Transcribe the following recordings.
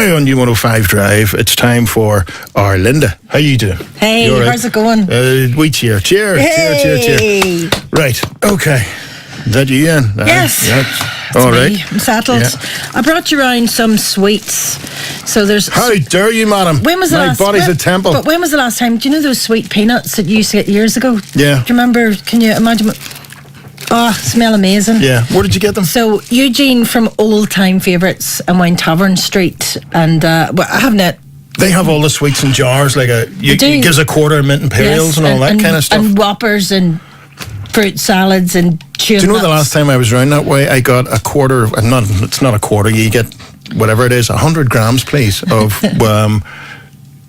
Now on U105 Drive, it's time for our Linda. How you doing? Hey, how's it going? We cheer. Cheer. Right, okay. Is that you, Ian? Yes. All right. Me. I'm settled. Yeah. I brought you around some sweets. So there's... How dare you, madam? When was the last... My body's a temple. But when was the last time... Do you know those sweet peanuts that you used to get years ago? Yeah. Do you remember? Can you imagine... Oh, smell amazing. Yeah. Where did you get them? So Eugene from Old Time Favourites and Wine Tavern Street. And I haven't it. They have all the sweets in jars, like it gives a quarter of mint imperials and all that kind of stuff. And whoppers and fruit salads and chewing Do you know nuts. the last time I was round that way, I got a quarter, it's not a quarter, you get whatever it is, 100 grams, please, of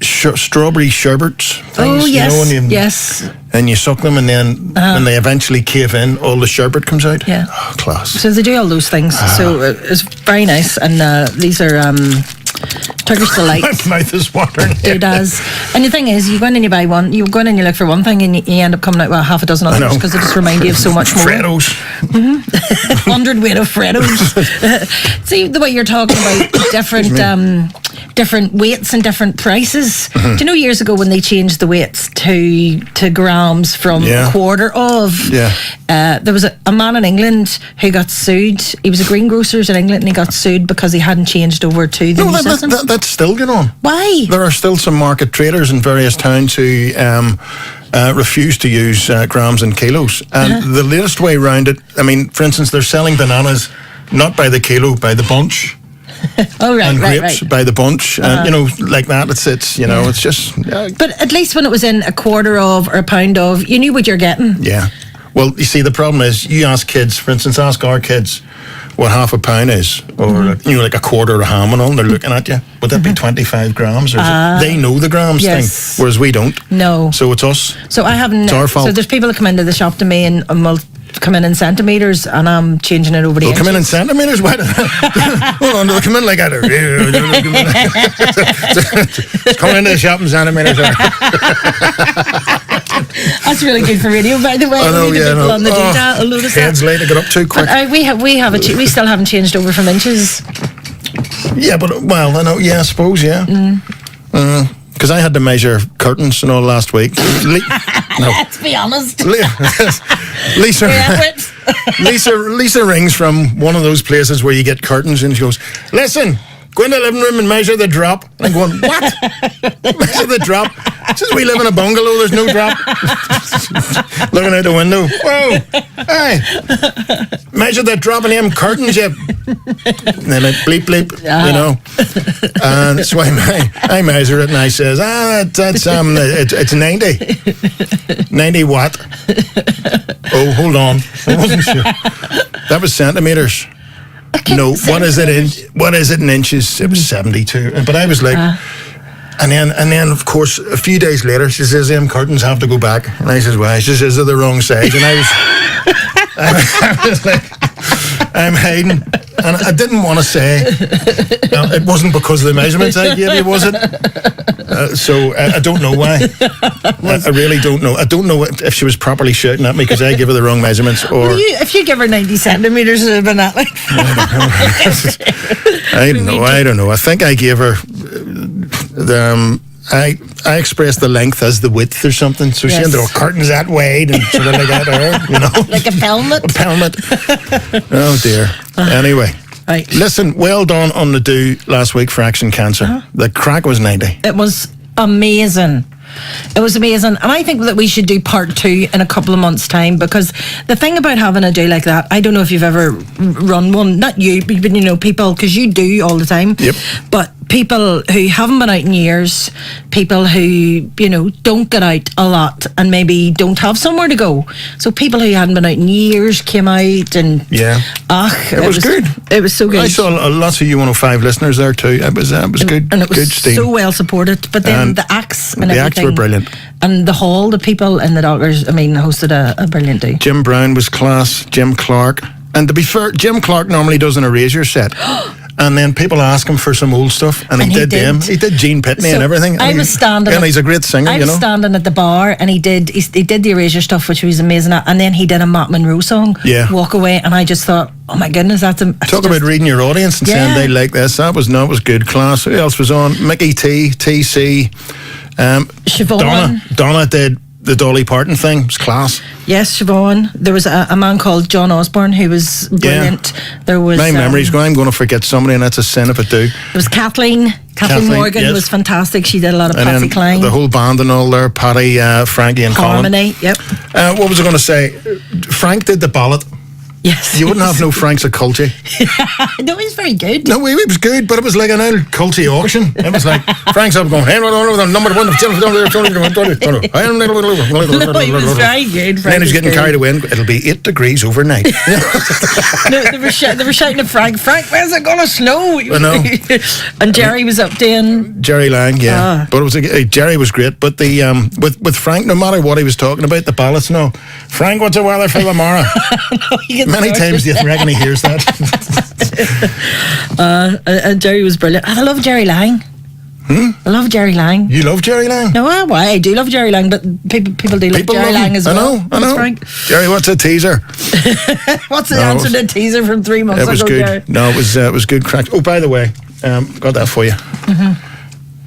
strawberry sherbets. Things, Oh, yes, you know, when you, yes. And you suck them, and then when they eventually cave in, all the sherbet comes out. Yeah. Oh, class. So they do all those things. So it's very nice. And these are Turkish Delight. My mouth is watering. It does. And the thing is, you go in and you buy one, you go in and you look for one thing, and you end up coming out with half a dozen others because they just remind you of so much more. Freddos. 100 weight of Freddos. See, the way you're talking about different weights and different prices. Do you know years ago when they changed the weights to grams from a quarter of? Yeah. There was a man in England who got sued. He was a greengrocers in England, and he got sued because he hadn't changed over to the new system. That's still going on. Why? There are still some market traders in various towns who refuse to use grams and kilos. And the latest way around it, I mean, for instance, they're selling bananas not by the kilo, by the bunch. Oh, right, and grapes by the bunch, and you know, like that. It's you know, it's just. But at least when it was in a quarter of or a pound of, you knew what you're getting. Yeah. Well, you see, the problem is, you ask kids, for instance, ask our kids what half a pound is, or you know, like a quarter of a ham and all. They're looking at you. Would that be 25 grams? Or they know the grams thing, whereas we don't. No. So it's us. So I haven't. It's our fault. So there's people that come into the shop to me and will come in centimetres, and I'm changing it over to inches. Come in centimetres? Why? Hold on, they'll come in like that. It's coming into the shop in centimetres. That's really good for radio, by the way. I know, people on the data will notice heads late to get up too quick. But, we still haven't changed over from inches. Yeah, but well, I know. Yeah, I suppose. Yeah. Because I had to measure curtains and all last week. Let's be honest. Lisa rings from one of those places where you get curtains, and she goes, "Listen, go in the living room and measure the drop." I'm going, "What? Measure the drop?" Says, "We live in a bungalow, there's no drop." Looking out the window. Whoa, hey, measure that drop in them curtains, you. And then it bleep, you know. And so I measure it, and I says, it's 90 watt. Oh, hold on, I wasn't sure. That was centimeters. No, what is it in inches? It was 72. But I was like. And then, of course, a few days later, she says, "Them curtains have to go back." And I says, "Why?" She says, "They're the wrong size." And I was like, I'm hiding. And I didn't want to say, it wasn't because of the measurements I gave you, was it? So I don't know why. I really don't know. I don't know if she was properly shouting at me because I gave her the wrong measurements, or... if you give her 90 centimetres, it would have been that like... I don't know. I think I gave her... I expressed the length as the width or something, so she ended up curtains that wide and sort of like that, you know, like a pelmet. Oh dear. Anyway, right. Listen, well done on the do last week for Action Cancer. The crack was 90. It was amazing. It was amazing. And I think that we should do part 2 in a couple of months' time, because the thing about having a do like that, I don't know if you've ever run one, not you, but you know, people, because you do all the time. Yep. But people who haven't been out in years, people who, you know, don't get out a lot and maybe don't have somewhere to go. So people who hadn't been out in years came out, and it was good. It was so good. I saw lots of U105 listeners there too. It was good. And it was good steam. So well supported. But then the acts and everything. The acts were brilliant. And the hall, the people in the Dockers, hosted a brilliant day. Jim Brown was class. Jim Clark. And to be fair, Jim Clark normally does an erasure set. And then people ask him for some old stuff, and he did them. He did Gene Pitney and everything. I was standing, and he's a great singer. I was standing at the bar, and he did the Erasure stuff, which was amazing. And then he did a Matt Monro song, Walk Away, and I just thought, oh my goodness, that's talk about reading your audience and saying they like this. That was good class. Who else was on? Mickey T, TC, Siobhan. Donna did the Dolly Parton thing. It was class. Yes, Siobhan. There was a man called John Osborne who was brilliant. There was my memory's going. I'm going to forget somebody, and that's a sin if I do. There was Kathleen Morgan was fantastic. She did a lot of Patsy Cline. The whole band and all there. Patty, Frankie, and Harmony. Colin. Yep. What was I going to say? Frank did the ballot. Yes. You wouldn't have no Frank's at Culty. No, he's very good. No, he was good, but it was like an old Culty auction. It was like, Frank's up going, hey, number one. No, he was very good. And then he's getting carried away. It'll be 8 degrees overnight. No, they were shouting at Frank, where's it going to snow? I know. And Jerry was up doing... Jerry Lang, But it was Jerry was great. But the with Frank, no matter what he was talking about, the ballots, no. Frank, what's the weather for tomorrow? Many times do you reckon he hears that? And Jerry was brilliant. I love Jerry Lang. I love Jerry Lang. You love Jerry Lang? No, I do love Jerry Lang, but people do love Jerry Lang as well. I know. Frank. Jerry, what's a teaser? What's the answer to a teaser from 3 months ago? It was good. Jerry? No, it was good crack. Oh, by the way, got that for you.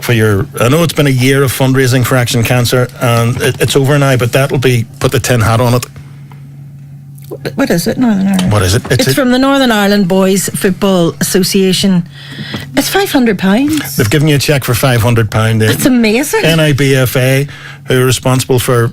For I know it's been a year of fundraising for Action Cancer, and it's over now, but that'll be, put the tin hat on it. What is it? Northern Ireland. What is it? It's from the Northern Ireland Boys Football Association. It's £500. They've given you a cheque for £500. That's amazing. NIBFA, who are responsible for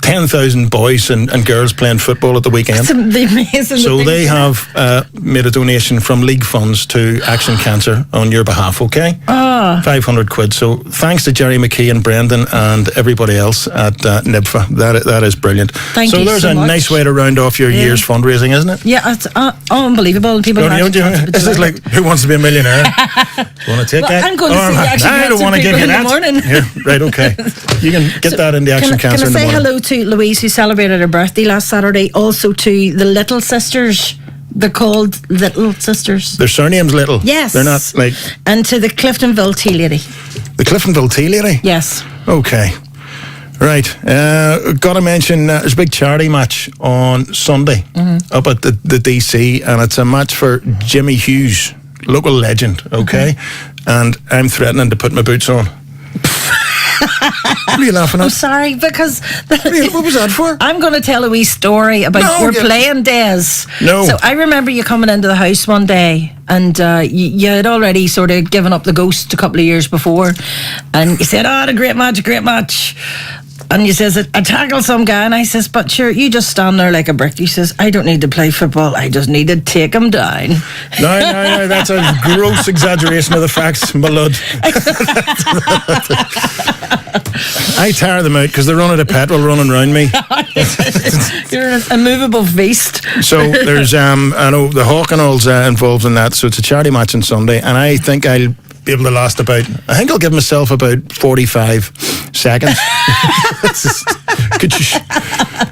10,000 boys and girls playing football at the weekend. That's amazing. So they have made a donation from league funds to Action Cancer on your behalf, okay? 500 quid. So thanks to Jerry McKee and Brendan and everybody else at NIBFA. That is brilliant. Thank you so there's so a much. nice way to round off your year's fundraising, isn't it? Yeah, it's unbelievable. People this is like Who Wants to Be a Millionaire? Do you want to take that? I'm going to see the Action I don't want to give you that. In the morning. Yeah, right, okay. You can get that in the Action Cancer in the morning. Can I say hello to Louise, who celebrated her birthday last Saturday? Also to the Little Sisters. They're called Little Sisters. Their surname's Little. Yes. They're not like... And to the Cliftonville Tea Lady. The Cliftonville Tea Lady? Yes. Okay. Right. Got to mention, there's a big charity match on Sunday up at the DC, and it's a match for Jimmy Hughes, local legend, okay? And I'm threatening to put my boots on. What are you laughing at? I'm sorry, because... What was that for? I'm going to tell a wee story about your playing days. No. So I remember you coming into the house one day, and you had already sort of given up the ghost a couple of years before, and you said, a great match. And you says, I tackled some guy, and I says, but sure, you just stand there like a brick. He says, I don't need to play football, I just need to take him down. No, that's a gross exaggeration of the facts, my lord. I tire them out because they're running a petrol running around me. You're a movable feast. So there's, I know the Hawk and all's involved in that, so it's a charity match on Sunday, and I think I'll be able to last I'll give myself about 45 seconds. Could you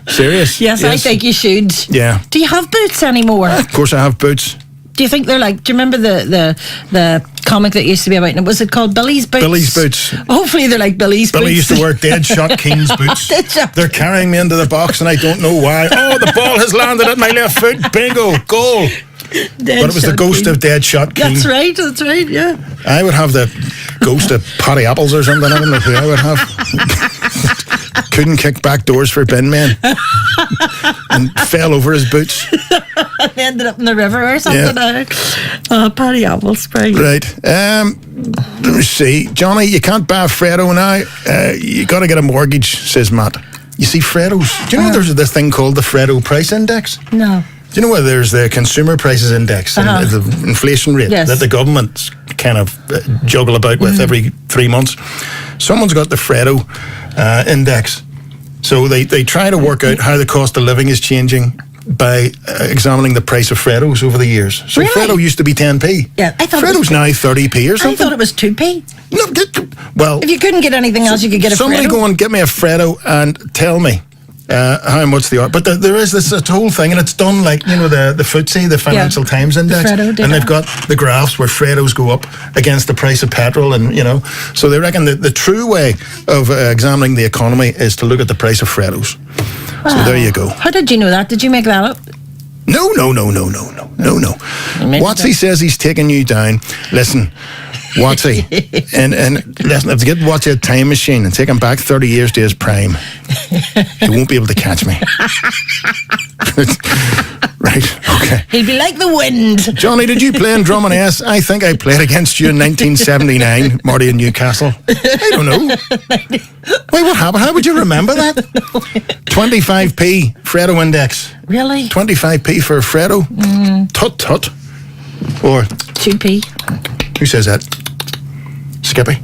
serious? Yes, I think you should. Yeah. Do you have boots anymore? Of course I have boots. Do you think they're like, do you remember the comic that used to be about, and was it called Billy's Boots? Billy's Boots. Hopefully they're like Billy's Boots. Billy used to wear Deadshot King's boots. They're carrying me into the box and I don't know why. Oh, the ball has landed at my left foot. Bingo, goal. But it was the ghost of Deadshot King. That's right, yeah. I would have the ghost of Patty Apples or something. I don't know who I would have. Couldn't kick back doors for bin men. And fell over his boots. And ended up in the river or something. Yeah. Patty Apples, right. Right. Let me see. Johnny, you can't buy a Freddo now. You got to get a mortgage, says Matt. You see, Freddos. Do you know there's this thing called the Freddo Price Index? No. Do you know where there's the Consumer Prices Index and the inflation rate that the government kind of juggle about with every 3 months? Someone's got the Freddo Index. So they try to work out how the cost of living is changing by examining the price of Freddos over the years. So really? Freddo used to be 10p. Yeah, I thought Freddo's now 30p or something. I thought it was 2p. No, well... If you couldn't get anything else, you could get a Freddo. Somebody go and get me a Freddo and tell me how much they are. But there is this whole thing, and it's done like, the FTSE, the Financial Times Index, Freddo data. and they've got the graphs where Freddos go up against the price of petrol, and so they reckon that the true way of examining the economy is to look at the price of Freddos. Wow. So there you go. How did you know that? Did you make that up? No. Watsy says he's taking you down. Listen, Watsy, and listen, if you get Watsy a time machine and take him back 30 years to his prime, he won't be able to catch me. Right, okay. He'd be like the wind. Johnny, did you play in Drum and S? I think I played against you in 1979, Marty in Newcastle. I don't know. Wait, what happened? How would you remember that? 25p Freddo Index. Really? 25p for a Freddo? Tut tut. Or 2p. who says that? Skippy.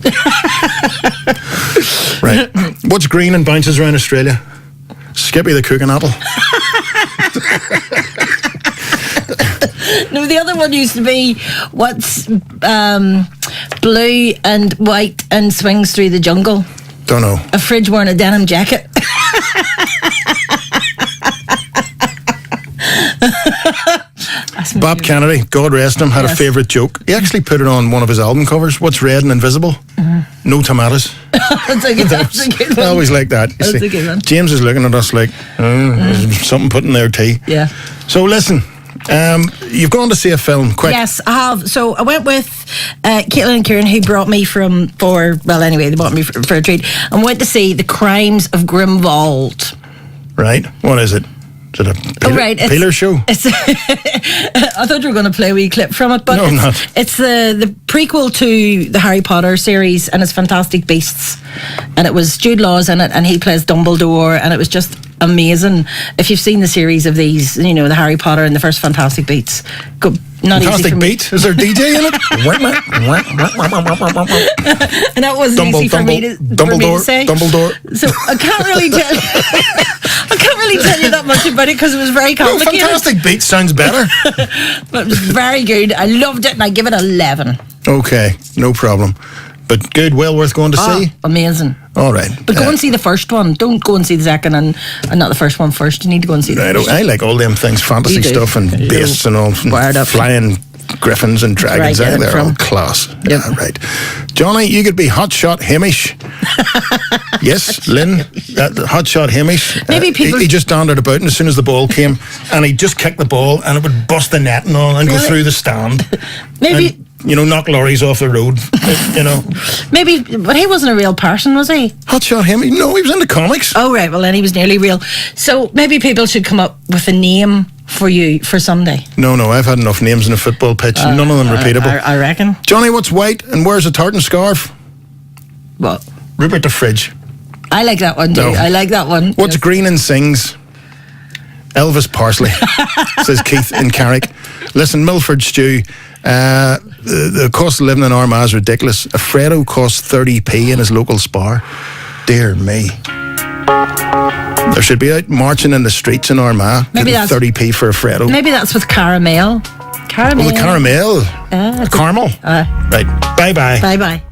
Right. What's green and bounces around Australia? Skippy the cooking apple. No, the other one used to be what's blue and white and swings through the jungle. Don't know. A fridge wearing a denim jacket. Bob Kennedy, God rest him, had a favourite joke. He actually put it on one of his album covers. What's red and invisible? No tomatoes. That's a good one. I always like that. That's a good one. James is looking at us like, there's something put in their tea. Yeah. So listen, you've gone to see a film, quick. Yes, I have. So I went with Caitlin and Kieran, who brought me they bought me for a treat, and went to see The Crimes of Grindelwald. Right, what is it? Is it a peeler show? I thought you were going to play a wee clip from it, but no, I'm not. It's the prequel to the Harry Potter series, and it's Fantastic Beasts, and it was Jude Law's in it, and he plays Dumbledore, and it was just amazing. If you've seen the series of these, the Harry Potter and the first Fantastic Beats, Fantastic Beat? Is there a DJ in it? And that wasn't easy for me to say. Dumbledore. So I can't really tell. I can't really tell you that much about it because it was very complicated. Fantastic Beat sounds better. But it was very good. I loved it, and I give it 11. Okay, no problem. But good, well worth going to see? Amazing. All right. But go and see the first one. Don't go and see the second and not the first one first. You need to go and see the first. I like all them things, fantasy stuff and beasts and all, flying griffins and dragons. They're all class. Yep. Yeah, right. Johnny, you could be Hotshot Hamish. Yes, Lynn, Hotshot Hamish. Maybe people... He just dandered about, and as soon as the ball came, and he'd just kick the ball, and it would bust the net and all, and go through the stand. Maybe... knock lorries off the road, Maybe, but he wasn't a real person, was he? Hotshot Hamish? No, he was in the comics. Oh, right, well then he was nearly real. So maybe people should come up with a name for you for Sunday. No, I've had enough names in a football pitch. None of them repeatable. I reckon. Johnny, what's white and wears a tartan scarf? What? Rupert the Fridge. I like that one too. No. I like that one. What's green and sings? Elvis Parsley, says Keith in Carrick. Listen, Milford Stew, the cost of living in Armagh is ridiculous. A Freddo costs 30p in his local Spar. Dear me. There should be out marching in the streets in Armagh. Maybe that's 30p for a Freddo. Maybe that's with caramel. Oh, the caramel. Caramel. Right. Bye-bye. Bye-bye.